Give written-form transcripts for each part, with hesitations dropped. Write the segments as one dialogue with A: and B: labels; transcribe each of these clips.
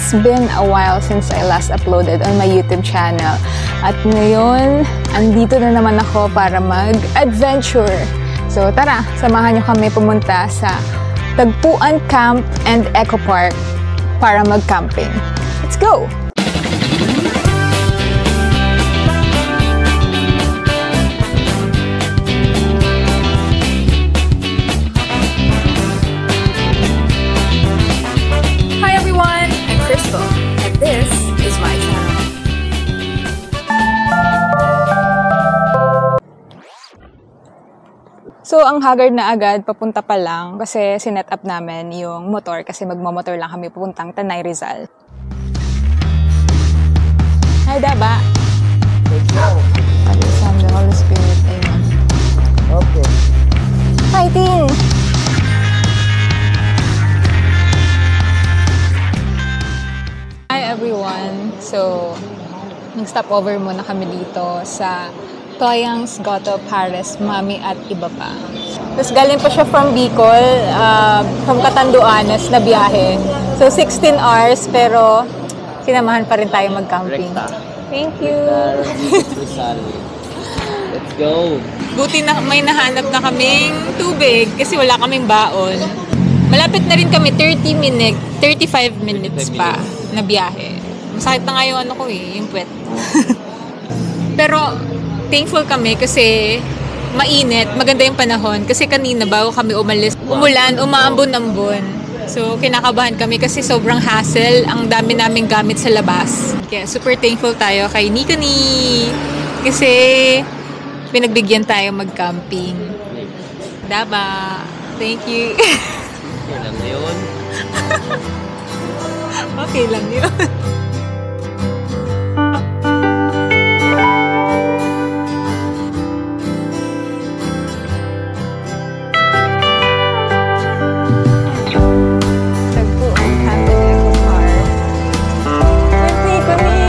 A: It's been a while since I last uploaded on my YouTube channel. At ngayon, andito na naman ako para mag-adventure. So tara, samahan nyo kami pumunta sa Tagpuan Camp and Eco Park para mag-camping. Let's go! And this is my channel. So, ang haggard na agad, papunta pa lang kasi sinet up namin yung motor kasi magmamotor lang kami pupuntang Tanay Rizal. Hi, Daba!
B: Let's go!
A: Father, Son, the Holy Spirit. Amen.
B: Okay.
A: Fighting! Hi everyone! So, nag-stop over muna kami dito sa Toyang's Goto Paris, Mami at iba pa. Tapos galing pa siya from Bicol, from Catanduanes na biyahe. So, 16 hours pero sinamahan pa rin tayo mag-camping. Thank you!
B: Let's go!
A: Buti na may nahanap na kaming tubig kasi wala kaming baon. Malapit na rin kami, 35 minutes pa na biyahe. Masakit na nga yung ano ko yung puwet. Pero, thankful kami kasi mainit, maganda yung panahon. Kasi kanina bago kami umalis, umulan, umaambon-ambon. So, kinakabahan kami kasi sobrang hassle, ang dami naming gamit sa labas. Kaya super thankful tayo kay Nikani. Kasi, pinagbigyan tayo mag-camping. Daba! Thank you!
B: Okay lang yun.
A: Okay lang yun. Tagpuan Camp and Eco Park.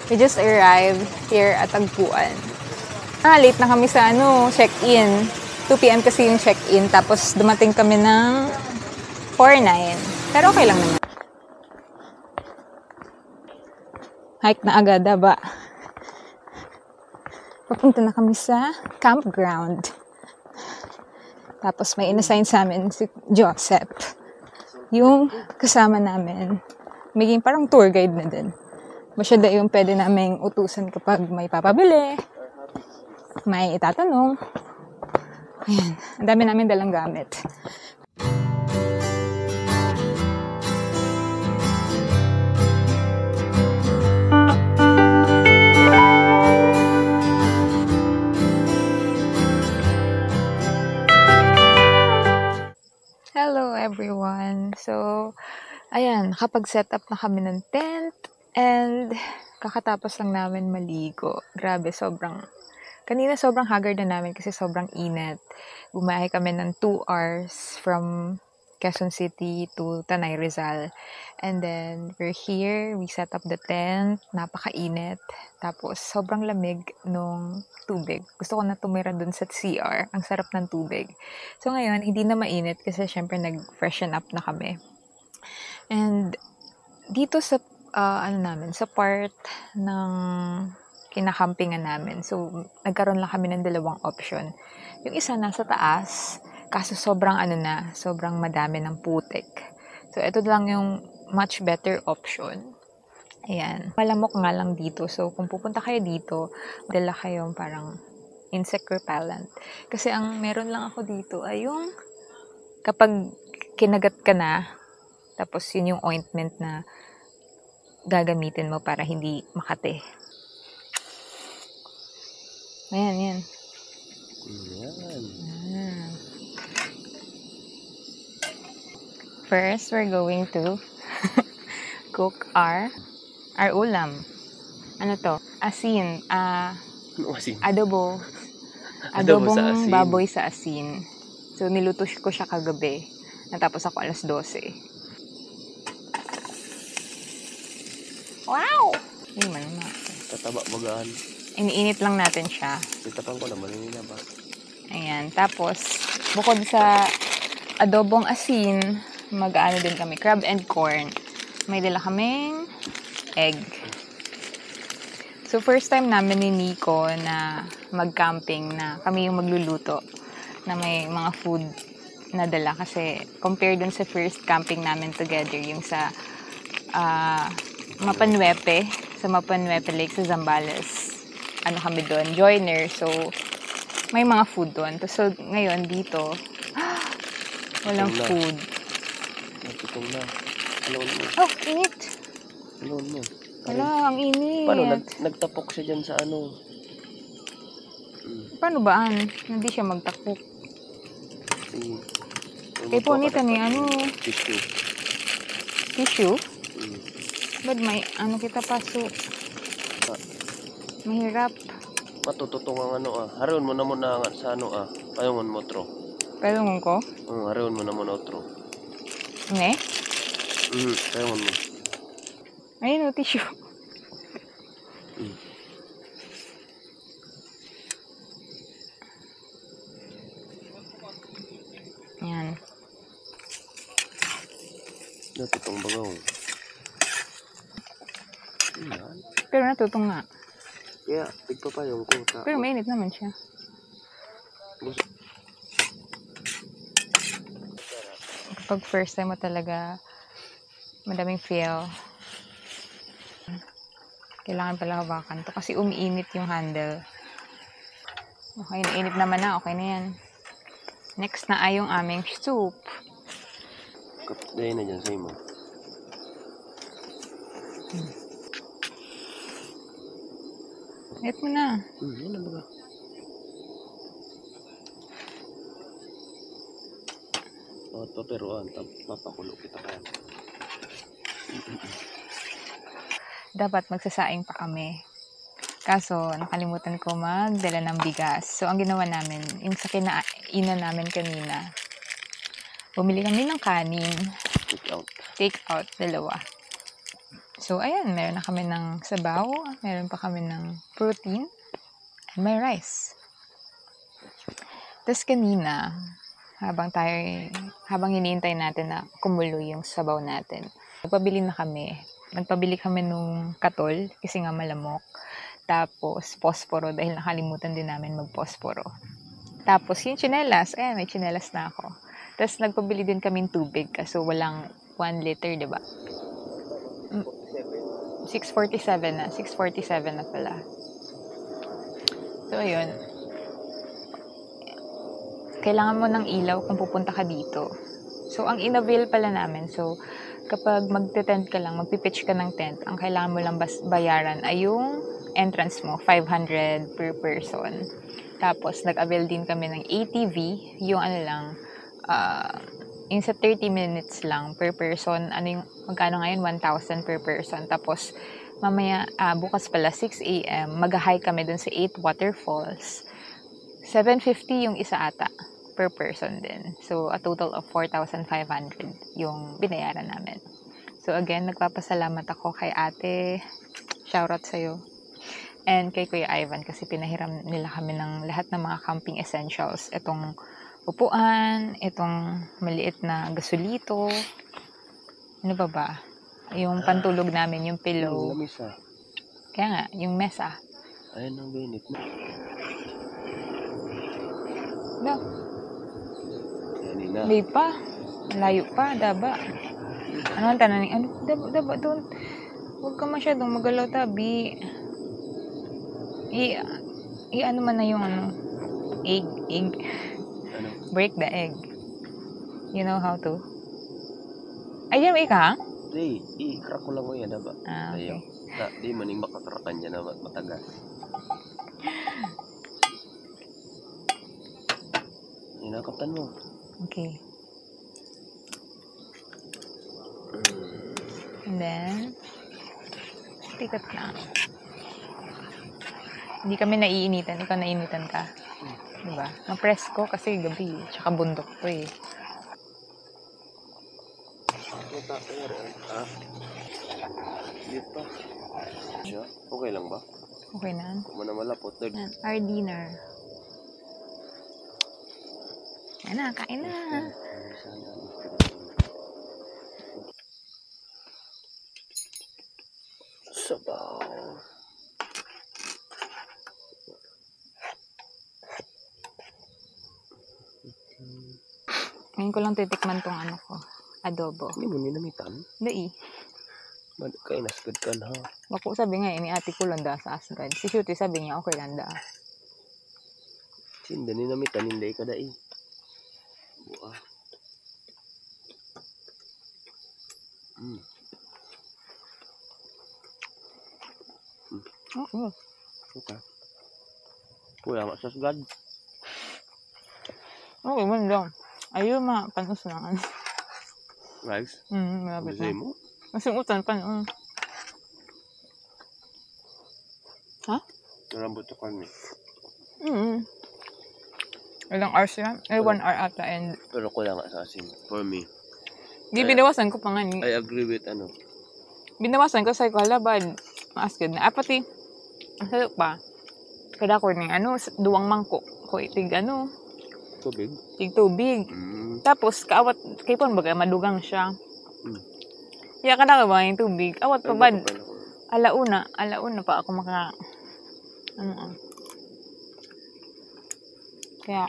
A: We just arrived here at Tagpuan. Late na kami sa check-in. 2 PM kasi yung check-in, tapos dumating kami ng 4:09. Pero okay lang naman. Hike na agad, ba? Papunta na kami sa campground. Tapos may inassign sa amin si Joseph. Yung kasama namin, maging parang tour guide na din. Siya daw yung pwede naming utusan kapag may papabili, may itatanong. Ayan, ang dami namin dalang gamit. Hello everyone! So, ayan, nakapag-set up na kami ng tent and kakatapos lang namin maligo. Grabe, kanina sobrang haggard na namin kasi sobrang init. Bumahe kami ng 2 hours from Quezon City to Tanay Rizal. And then, we're here. We set up the tent. Napakainit. Tapos, sobrang lamig nung tubig. Gusto ko na tumira dun sa CR. Ang sarap ng tubig. So, ngayon, hindi na mainit kasi syempre nag-freshen up na kami. And, dito sa, sa part ng kinakampingan namin. So, nagkaroon lang kami ng 2 option. Yung isa nasa taas, kaso sobrang sobrang madami ng putik. So, ito lang yung much better option. Ayan. Malamok nga lang dito. So, kung pupunta kayo dito, dala kayong parang insect repellent. Kasi ang meron lang ako dito ay yung kapag kinagat ka na, tapos yun yung ointment na gagamitin mo para hindi makate. Ayan, yan. First, we're going to cook our ulam. Ano to? Asin. Adobo. Adobong baboy sa asin. So, niluto ko siya kagabi. Natapos ako 12:00. Wow! Ay, man.
B: Tataba magaan.
A: Iniinit lang natin siya.
B: Titapang ko naman nila ba?
A: Ayan. Tapos, bukod sa adobong asin, mag-ano din kami, crab and corn. May dala kaming egg. So, first time namin ni Nico na mag-camping na kami yung magluluto na may mga food na dala. Kasi, compared dun sa first camping namin together, yung sa Mapanwepe, sa Mapanwepe Lake sa Zambales. Ano kami doon? Joiner. So, may mga food doon. So, ngayon dito, walang food.
B: Natutong na. Alon mo.
A: Oh, init.
B: Alon mo.
A: Wala, ang init.
B: Paano? Nagtapok siya dyan sa ano?
A: Paano ba? Hindi siya magtakok. Kaya po nito ni ano?
B: Tissue.
A: Tissue? Ba't may ano kita paso? Mahirap.
B: Matututong ang ano Harion mo na muna sa ano Payungon mo tro.
A: Payungon ko?
B: Harion mo na muna otro.
A: Ne?
B: Payungon mo.
A: Ayun o, tissue. Yan.
B: Natutong bagaw.
A: Pero natutong nga.
B: Kaya, tigpapayong ko.
A: Pero mainit naman siya. Kapag first time mo talaga, madaming feel. Kailangan pala hawakan to kasi umiinit yung handle. Okay, nainit naman na. Okay na yan. Next na ay yung aming soup.
B: Kapdayan na dyan sa imo.
A: Hit mo na.
B: Yan na baga. Bawat paperoan, papakulo kita kan.
A: Dapat magsasaing pa kami. Kaso, nakalimutan ko magdala ng bigas. So, ang ginawa namin, yung sa kinainan namin kanina, bumili kami ng kanin. Take out, dalawa. So, ayan, meron na kami ng sabaw, meron pa kami ng protein, and may rice. Tapos kanina, habang hinihintay natin na kumulo yung sabaw natin, nagpabili kami nung katol, kasi nga malamok. Tapos, posporo, dahil nakalimutan din namin mag-posporo. Tapos, yung tsinelas, ayan, may tsinelas na ako. Tapos, nagpabili din kami tubig, kasi walang 1 liter, diba? 6:47 na. 6:47 na pala. So, ayun. Kailangan mo ng ilaw kung pupunta ka dito. So, ang in-avail pala namin, so, kapag magte-tent ka lang, magpipitch ka ng tent, ang kailangan mo lang bayaran ay yung entrance mo, 500 per person. Tapos, nag-avail din kami ng ATV, yung ano lang, yung sa 30 minutes lang per person, magkano ngayon? 1,000 per person. Tapos, mamaya, bukas pala, 6 a.m., mag-hike kami dun sa 8 waterfalls. 750 yung isa ata per person din. So, a total of 4,500 yung binayaran namin. So, again, nagpapasalamat ako kay ate. Shoutout sa'yo. And kay Kuya Ivan kasi pinahiram nila kami ng lahat ng mga camping essentials. Itong upuan, itong maliit na gasolito. Ano ba? Yung pantulog namin, yung pillow.
B: Yung lamisa.
A: Kaya nga, yung mesa.
B: Ayan ang binit mo.
A: No.
B: Kanina.
A: Hindi pa. Malayo pa, daba. Ano ang tanong? Daba, doon. Huwag ka masyadong magalaw, tabi. Ano man na yung egg.
B: Ano?
A: Break the egg. You know how to? Ay, yan, ka?
B: Di, i-crack ko lang ko yan, ba?
A: Okay.
B: Di maning makakrakan niya na matagas. Inakaptan mo.
A: Okay. And then, tikat lang. Hindi kami naiinitan. Ikaw naiinitan ka. Diba? Na-press ko kasi gabi. Tsaka bundok ko eh.
B: Dito. Okay lang ba?
A: Okay na.
B: Kung mo na malapot.
A: Our dinner. Yan na, kain na. Ngayon ko lang titikman tong ano ko. Adobo.
B: Hindi mo ninamitan.
A: Dai.
B: Kaya nasgad ka na.
A: Bako sabi nga, ni ate ko landa sa asgad. Si Shooty sabi niya, okay landa.
B: Sinda ninamitan, hindi ka dai. Buah.
A: Oo.
B: Okay. Wala masasgad.
A: Okay, man lang. Ayun, panos na.
B: Rice?
A: Malapit
B: Bisay
A: na.
B: mo?
A: Masimutan pa. Ha?
B: Narambot ako kami.
A: Ilang hours yan? 1 hour ata. And
B: Pero kulang nga sa asin. For me.
A: di binawasan ko pa nga ni.
B: I agree with
A: Binawasan ko sa ikalabad. Maasgad na. Pati, masalo pa. Kada ko ni duwang mangkok. Ko itig
B: tubig.
A: tig tubig. Tapos, kaawat, kay pon baga, madugang siya. Kaya kada ko ba yung tubig? Awat pa ba? Alauna pa ako Kaya,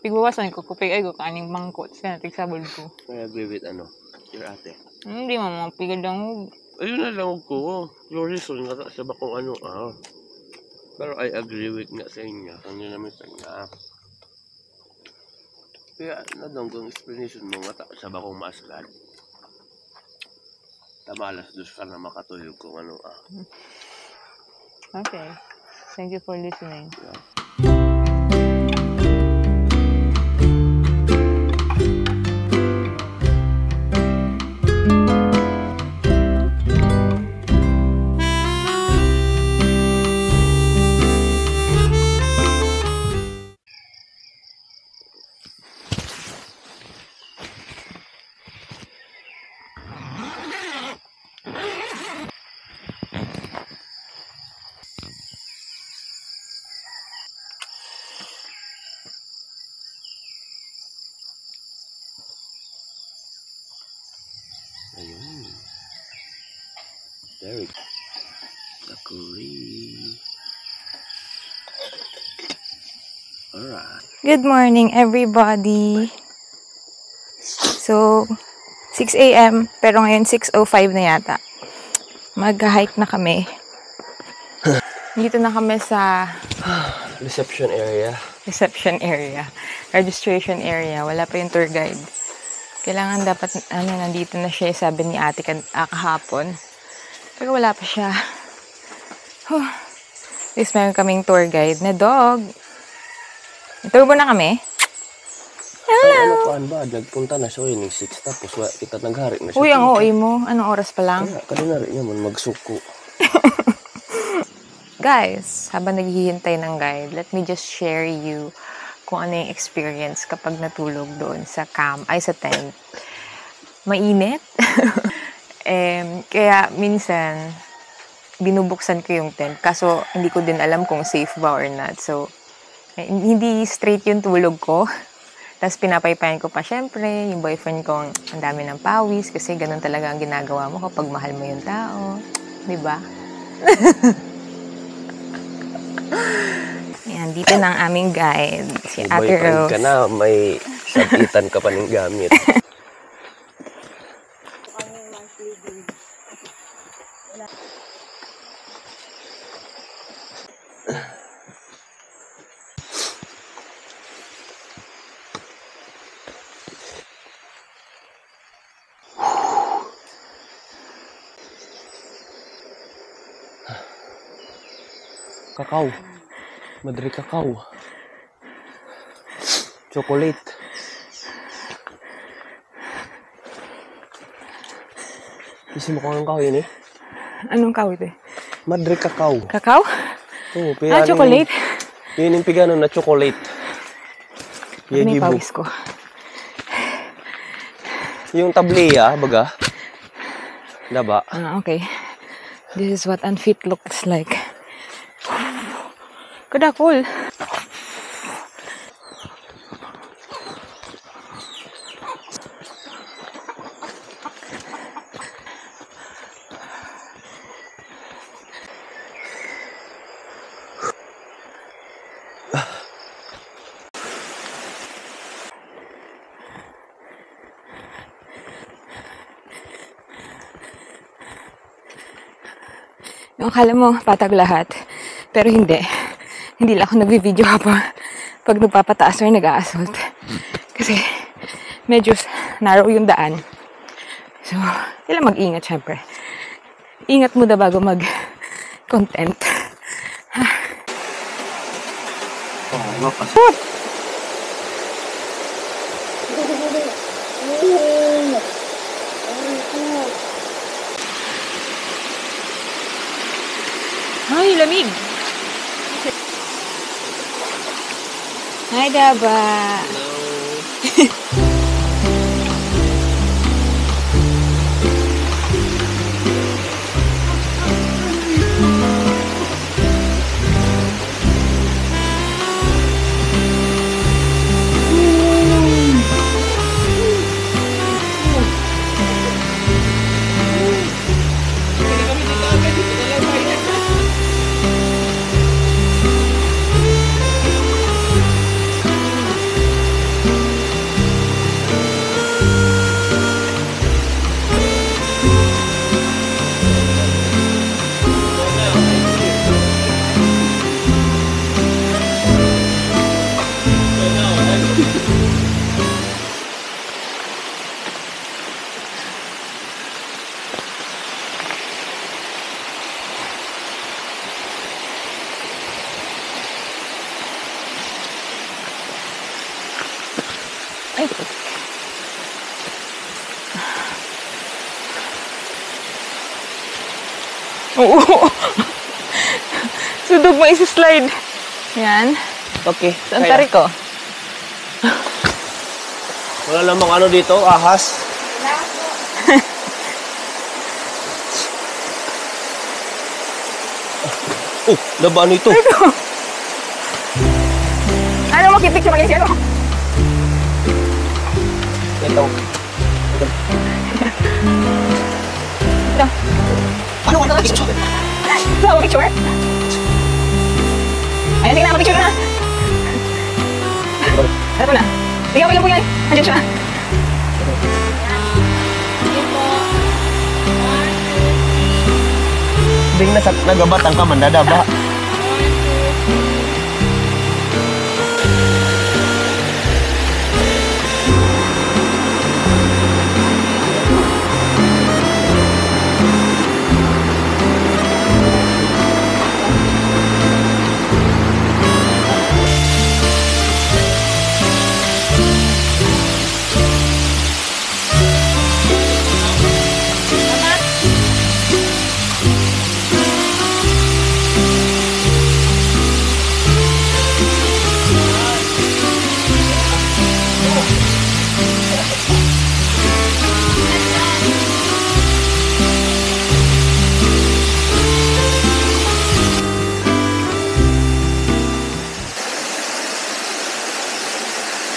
A: pigbawasan ko, kupig ay ko kaning mangkot. Kaya tigsabol ko.
B: I agree with your ate.
A: Hindi mo mapigil lang.
B: Ayun na lang ko. Your reason nga sa bakong Pero I agree with nga sa inyo. Ang ninamitan nga. Kaya nadong explanation mo nga sa bakong maasgad. Tamalas dos ka na makatulog kung
A: Okay. Thank you for listening.
B: Yeah. Ayun. Very luckily. Alright.
A: Good morning, everybody. So, 6 a.m. Pero ngayon 6:05 na yata. Mag-hike na kami. Dito na kami sa
B: Reception area.
A: Registration area. Wala pa yung tour guide. Kailangan dapat, nandito na siya, sabi ni ate kahapon. Pero wala pa siya. At least meron kaming tour guide na dog. Turbo na kami. Hello!
B: Ano ba? Nagpunta na siya yung 6 tapos kita naghari na siya.
A: Uy, ang OA mo. Anong oras pa lang?
B: Kanina rin naman magsuko.
A: Guys, habang naghihintay ng guide, let me just share you kung ano yung experience kapag natulog doon sa sa tent. Mainit. Kaya minsan, binubuksan ko yung tent. Kaso, hindi ko din alam kung safe ba or not. So, hindi straight yung tulog ko. Tapos, pinapaypayan ko pa. Syempre, yung boyfriend ko, ang dami ng pawis. Kasi ganun talaga ang ginagawa mo kapag mahal mo yung tao. Diba? Yan, dito na ang aming guide. Si Ate Rose.
B: Ka na, may sabitan ka pa ng gamit. Kakao. Madre kakao. Chocolate. Isi mo kong kakao yun eh.
A: Anong kakao ito?
B: Madre kakao.
A: Kakao?
B: Oo,
A: chocolate?
B: Yun yung pigano na chocolate.
A: May pawis ko.
B: Yung tableya, baga. Daba.
A: Okay. This is what unfit looks like. Kadakol. akala mo patag lahat. Pero hindi. Hindi lang ako nag-video pag nagpapataas or nag-a-assault. Kasi medyo narrow yung daan. So, kailangan mag-ingat syempre. Ingat muna bago mag-content. Ay, lamig! Hi, Daba! Ay, oo. Sudog mo isi-slide. Yan.
B: Okay.
A: Saan tarik ko?
B: Wala namang ano dito, ahas. Oh, laba ano ito?
A: Ano makipik sa mga ano?
B: Ito.
A: Ito.
B: Ano ka na picture?
A: Ito ako picture. Ayan, tingnan ako picture na. Ito na. Tingnan po yan. Andiyan siya.
B: Ding na sa nagabatang ka mandadaba.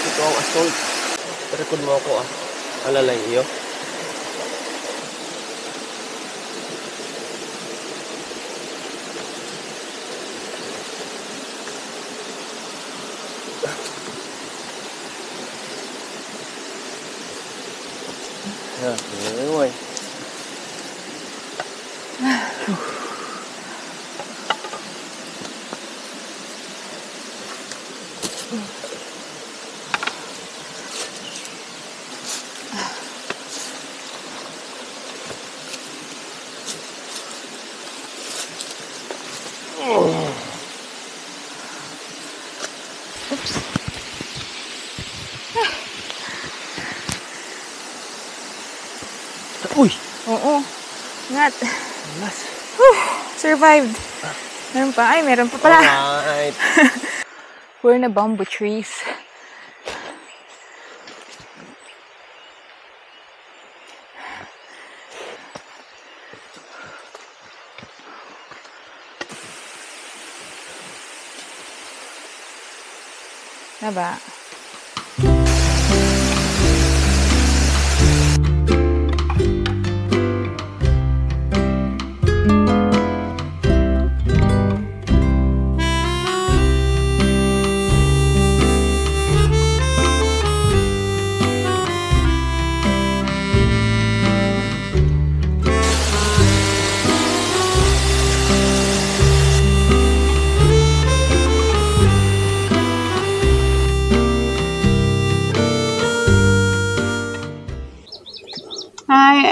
B: Ito ang assault. Record mo ako ah. Alalay iyo. Anyway. Uy!
A: Oo. Ngat.
B: Mas.
A: Survived. Meron pa. Ay, meron pa pala.
B: Alright.
A: We're in a bamboo trees. Diba?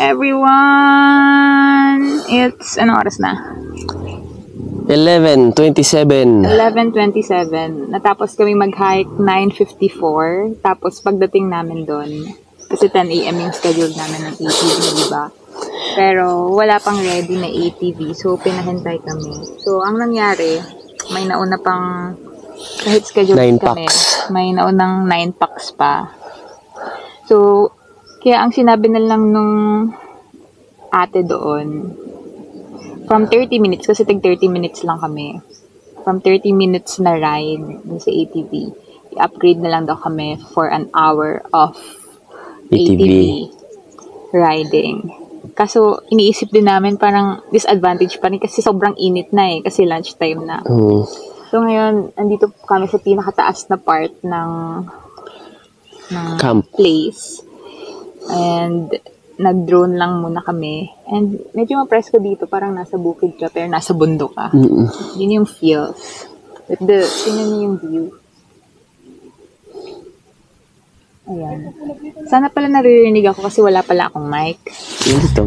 A: everyone! It's, anong oras na?
C: 11:27.
A: 11:27. Natapos kami mag-hike 9:54. Tapos pagdating namin doon, kasi 10 a.m. yung schedule namin ng ATV, di ba? Pero wala pang ready na ATV, so pinahintay kami. So ang nangyari, may nauna pang, kahit schedule
C: 9
A: kami,
C: packs.
A: may naunang 9 packs pa. So, kaya ang sinabi na lang nung ate doon, from 30 minutes, kasi tig 30 minutes lang kami. From 30 minutes na ride dun sa ATV, i-upgrade na lang daw kami for an hour of ATV riding. Kaso, iniisip din namin parang disadvantage pa rin kasi sobrang init na kasi lunchtime na. So ngayon, andito kami sa pinakataas na part ng
C: Camp.
A: place. And nag-drone lang muna kami. And medyo ma-press ko dito, parang nasa bukid ka, pero nasa bundok ka. Yun yung feels. Tingnan niyo yung view. Ayan. Sana pala naririnig ako kasi wala pala akong mic.
C: Dito,